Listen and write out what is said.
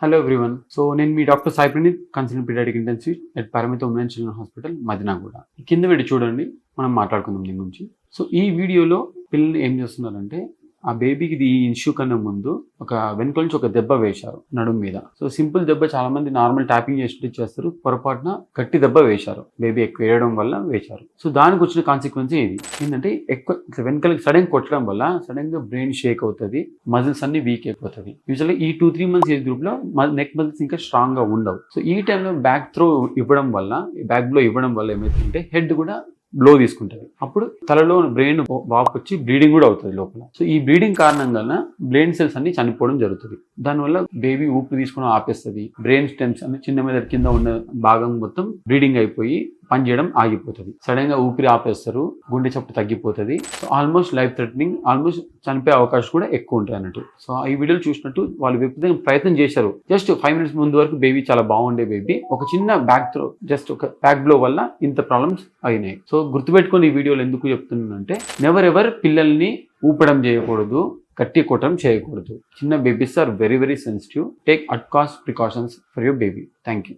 Hello everyone. So నేను మీ doctor Sai Praneeth, consultant paediatric intensive at Paramitha women children hospital Madinaguda. కింద video చూడండి, మనం మాట్లాడుకుందాం దీని గురించి. సో ఈ వీడియోలో పిల్లలు ఏం చేస్తున్నారంటే, ఆ బేబీకి ఈ ఇష్యూ కన్నా ముందు వెనుక నుంచి ఒక దెబ్బ వేశారు నడుము మీద. సో సింపుల్ దెబ్బ, చాలా మంది నార్మల్ ట్యాపింగ్ చేసి చేస్తారు, పొరపాటున గట్టి దెబ్బ వేశారు, బేబీ ఎక్కువ వేయడం వల్ల వేశారు. సో దానికి వచ్చిన కాన్సిక్వెన్స్ ఇది ఏంటంటే, ఎక్కువ వెనకలకి సడన్ కొట్టడం వల్ల సడన్ గా బ్రెయిన్ షేక్ అవుతుంది, మజిల్స్ అన్ని వీక్ అయిపోతుంది. యూజువల్లీ ఈ 2-3 మంత్స్ ఏజ్ గ్రూప్ లో నెక్ మజిల్స్ ఇంకా స్ట్రాంగ్ గా ఉండవు. సో ఈ టైంలో బ్యాక్ ఇవ్వడం వల్ల ఏమవుతుందంటే, హెడ్ కూడా బ్లో తీసుకుంటుంది. అప్పుడు తలలో బ్రెయిన్ వాపు వచ్చి బ్లీడింగ్ కూడా అవుతుంది లోపల. సో ఈ బ్లీడింగ్ కారణంగా బ్రెయిన్ సెల్స్ అన్ని చనిపోవడం జరుగుతుంది. దానివల్ల బేబీ ఊపిరి తీసుకుని ఆపేస్తుంది. బ్రెయిన్ స్టెమ్స్ అన్ని చిన్న మీద కింద ఉన్న భాగం మొత్తం బ్లీడింగ్ అయిపోయి పనిచేయడం ఆగిపోతుంది. సడన్ గా ఊపిరి ఆపేస్తారు, గుండె చప్పుడు తగ్గిపోతుంది. So almost life threatening, almost చనిపోయే అవకాశం కూడా ఎక్కువ ఉంటాయి అన్నట్టు. సో ఈ వీడియోలు చూసినట్టు వాళ్ళు విపరీతంగా ప్రయత్నం చేశారు. జస్ట్ 5 minutes ముందు వరకు బేబీ చాలా బాగుండే బేబీ, ఒక చిన్న జస్ట్ ఒక బ్యాక్ బ్లో వల్ల ఇంత ప్రాబ్లమ్స్ అయినాయి. సో గుర్తుపెట్టుకొని ఈ వీడియోలు ఎందుకు చెప్తున్నానంటే, ఎవర్ పిల్లల్ని ఊపడం చేయకూడదు, గట్టి కొట్టడం చేయకూడదు. చిన్న babies are very very sensitive. Take utmost precautions for your baby. Thank you.